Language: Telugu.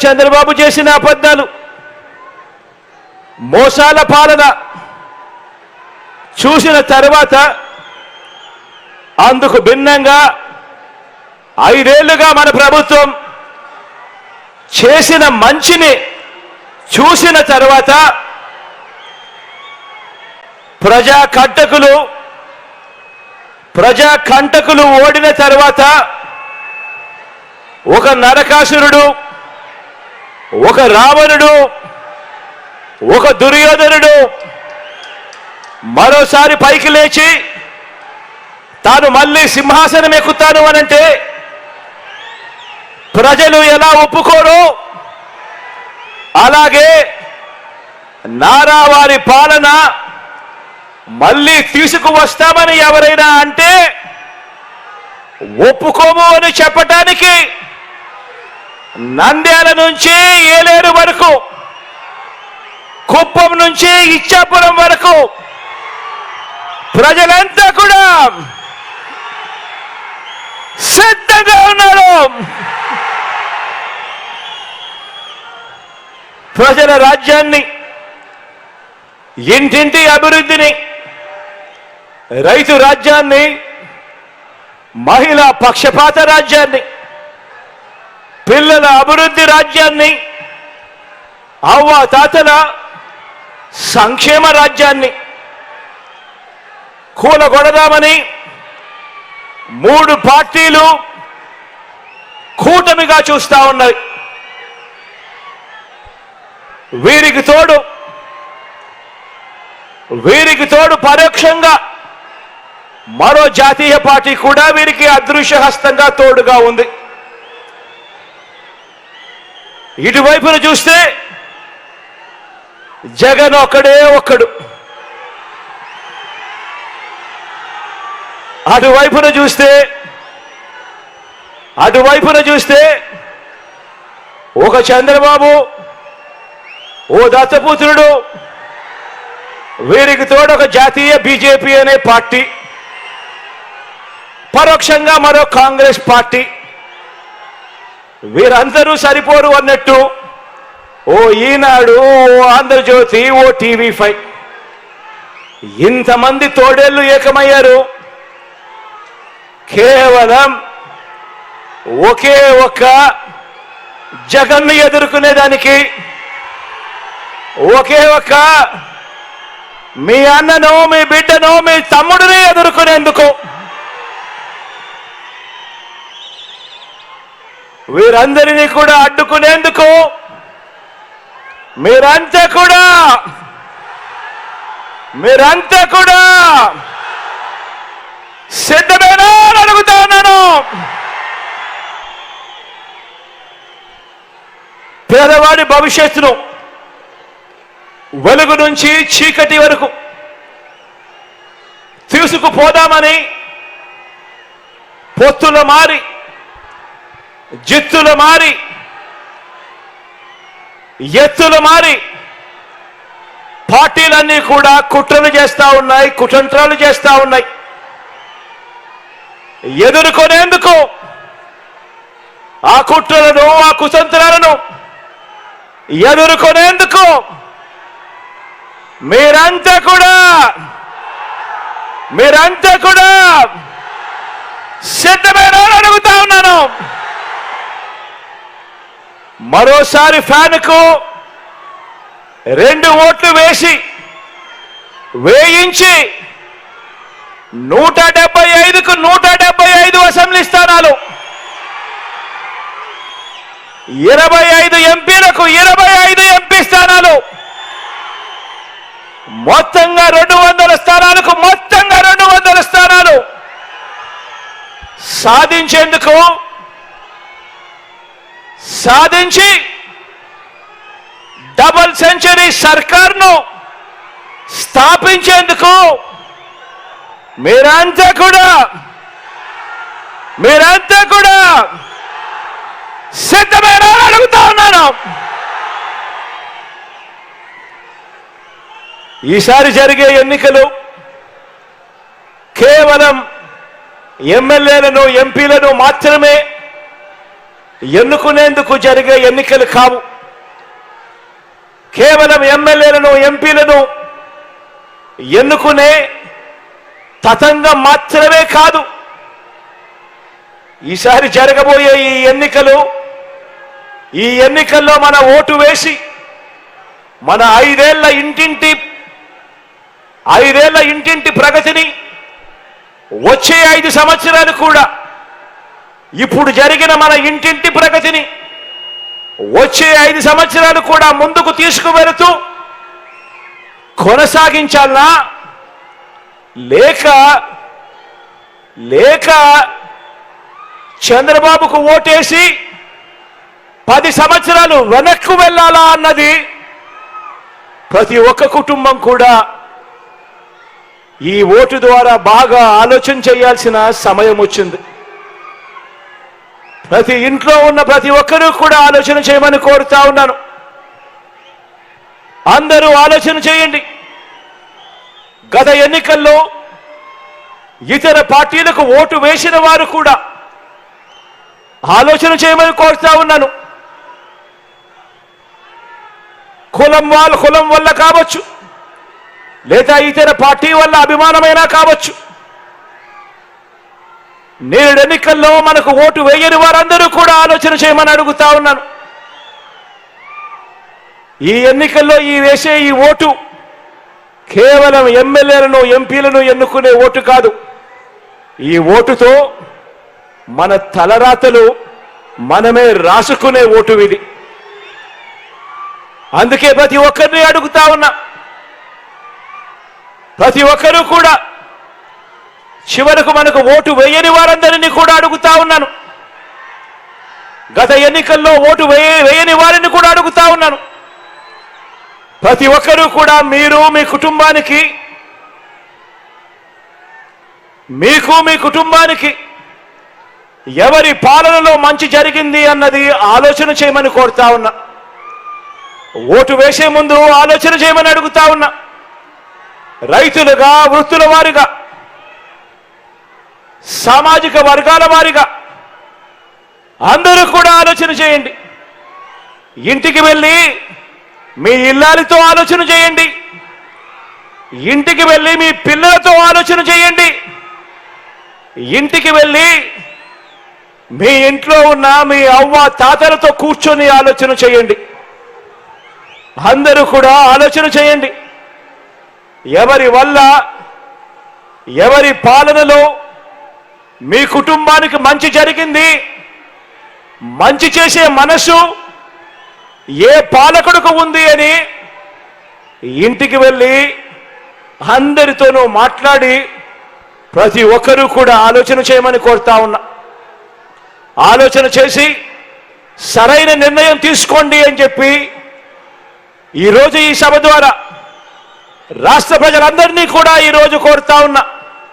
చంద్రబాబు చేసిన అబద్ధాలు, మోసాల పాలన చూసిన తర్వాత అందుకు భిన్నంగా 5 ఏళ్లుగా మన ప్రభుత్వం చేసిన మంచిని చూసిన తర్వాత ప్రజా కంటకులు ఓడిన తర్వాత ఒక నరకాసురుడు, ఒక రావణుడు, ఒక దుర్యోధనుడు మరోసారి పైకి లేచి తాను మళ్ళీ సింహాసనం ఎక్కుతాను అనంటే ప్రజలు ఎలా ఒప్పుకోరు, అలాగే నారావారి పాలన మళ్ళీ తీసుకువస్తామని ఎవరైనా అంటే ఒప్పుకోము అని చెప్పటానికి నంద్యాల నుంచి ఏలేరు వరకు, కుప్పం నుంచి ఇచ్చాపురం వరకు ప్రజలంతా కూడా సిద్ధంగా ఉన్నారు. ప్రజల రాజ్యాన్ని, ఇంటింటి అభివృద్ధిని, రైతు రాజ్యాన్ని, మహిళా పక్షపాత రాజ్యాన్ని, పిల్లల అభివృద్ధి రాజ్యాన్ని, అవ్వ తాతల సంక్షేమ రాజ్యాన్ని కూలగొడదామని 3 పార్టీలు కూటమిగా చూస్తా ఉన్నాయి. వీరికి తోడు పరోక్షంగా మరో జాతీయ పార్టీ కూడా వీరికి అదృశ్య హస్తంగా తోడుగా ఉంది. ఇటువైపున చూస్తే జగన్ ఒక్కడే ఒక్కడు, అటువైపున చూస్తే ఒక చంద్రబాబు, ఓ దత్తపుత్రుడు, వీరికి తోడు ఒక జాతీయ బీజేపీ అనే పార్టీ, పరోక్షంగా మరో కాంగ్రెస్ పార్టీ. వీరందరూ సరిపోరు అన్నట్టు ఓ ఈనాడు, ఓ ఆంధ్రజ్యోతి, ఓ టీవీ5 ఇంతమంది తోడేళ్లు ఏకమయ్యారు కేవలం ఒకే ఒక్క జగన్ను ఎదుర్కొనేదానికి, ఒకే ఒక్క మీ అన్నను, మీ బిడ్డను, మీ తమ్ముడిని ఎదుర్కొనేందుకు. వీరందరినీ కూడా అడ్డుకునేందుకు మీరంతా కూడా సిద్ధమేనా అని అడుగుతా ఉన్నాను. పేదవాడి భవిష్యత్తును వెలుగు నుంచి చీకటి వరకు తీసుకుపోదామని పొత్తుల మారి, జిత్తుల మారి, ఎత్తుల మారి పార్టీలన్నీ కూడా కుట్రలు చేస్తా ఉన్నాయి, కుతంత్రాలు చేస్తా ఉన్నాయి. ఎదుర్కొనేందుకు ఆ కుట్రలను, ఆ కుతంత్రాలను ఎదుర్కొనేందుకు మీరంతా కూడా సిద్ధమేనా అని అడుగుతా ఉన్నాను. మరోసారి ఫ్యాన్కు 2 ఓట్లు వేయించి 175కు 175 అసెంబ్లీ స్థానాలు, 25 ఎంపీలకు 25 ఎంపీ స్థానాలు, మొత్తంగా 200 స్థానాలకు మొత్తంగా 200 స్థానాలు సాధించి డబుల్ సెంచరీ సర్కార్ను స్థాపించేందుకు మీరంతా కూడా సిద్ధమేనా అడుగుతా ఉన్నాను. ఈసారి జరిగే ఎన్నికలు కేవలం ఎమ్మెల్యేలను, ఎంపీలను మాత్రమే ఎన్నుకునేందుకు జరిగే ఎన్నికలు కావు. కేవలం ఎమ్మెల్యేలను ఎంపీలను ఎన్నుకునే తతంగం మాత్రమే కాదు. ఈసారి జరగబోయే ఈ ఎన్నికల్లో మన ఓటు వేసి మన ఐదేళ్ల ఇంటింటి ప్రగతిని వచ్చే 5 సంవత్సరాలు కూడా ఇప్పుడు జరిగిన మన ఇంటింటి ప్రగతిని వచ్చే 5 సంవత్సరాలు కూడా ముందుకు తీసుకువెళుతూ కొనసాగించాలనా లేక చంద్రబాబుకు ఓటేసి 10 సంవత్సరాలు వెనక్కు వెళ్ళాలా అన్నది ప్రతి ఒక్క కుటుంబం కూడా ఈ ఓటు ద్వారా బాగా ఆలోచన చేయాల్సిన సమయం వచ్చింది. ప్రతి ఇంట్లో ఉన్న ప్రతి ఒక్కరూ కూడా ఆలోచన చేయమని కోరుతా ఉన్నాను. అందరూ ఆలోచన చేయండి. గత ఎన్నికల్లో ఇతర పార్టీలకు ఓటు వేసిన వారు కూడా ఆలోచన చేయమని కోరుతా ఉన్నాను. కులం వల్ల కావచ్చు, లేదా ఇతర పార్టీ వల్ల అభిమానమైనా కావచ్చు, నేడు ఎన్నికల్లో మనకు ఓటు వేయని వారందరూ కూడా ఆలోచన చేయమని అడుగుతా ఉన్నాను. ఈ ఎన్నికల్లో వేసే ఈ ఓటు కేవలం ఎమ్మెల్యేలను ఎంపీలను ఎన్నుకునే ఓటు కాదు. ఈ ఓటుతో మన తలరాతలు మనమే రాసుకునే ఓటు ఇది. అందుకే ప్రతి ఒక్కరిని అడుగుతా ఉన్నా, ప్రతి ఒక్కరూ కూడా చివరకు మనకు ఓటు వేయని వారందరినీ కూడా అడుగుతా ఉన్నాను. గత ఎన్నికల్లో ఓటు వేయని వారిని కూడా అడుగుతా ఉన్నాను. ప్రతి ఒక్కరూ కూడా మీరు మీ కుటుంబానికి ఎవరి పాలనలో మంచి జరిగింది అన్నది ఆలోచన చేయమని కోరుతా ఉన్నా. ఓటు వేసే ముందు ఆలోచన చేయమని అడుగుతా ఉన్నా. రైతులుగా, వృత్తుల వారిగా, సామాజిక వర్గాల వారిగా అందరూ కూడా ఆలోచన చేయండి. ఇంటికి వెళ్ళి మీ ఇల్లాలితో ఆలోచన చేయండి. ఇంటికి వెళ్ళి మీ పిల్లలతో ఆలోచన చేయండి. ఇంటికి వెళ్ళి మీ ఇంట్లో ఉన్న మీ అవ్వ తాతలతో కూర్చొని ఆలోచన చేయండి. అందరూ కూడా ఆలోచన చేయండి. ఎవరి వల్ల, ఎవరి పాలనలో మీ కుటుంబానికి మంచి జరిగింది, మంచి చేసే మనసు ఏ పాలకుడికి ఉంది అని ఇంటికి వెళ్ళి అందరితోనూ మాట్లాడి ప్రతి ఒక్కరూ కూడా ఆలోచన చేయమని కోరుతా ఉన్నా. ఆలోచన చేసి సరైన నిర్ణయం తీసుకోండి అని చెప్పి ఈరోజు ఈ సభ ద్వారా రాష్ట్ర ప్రజలందరినీ కూడా ఈరోజు కోరుతా ఉన్నా.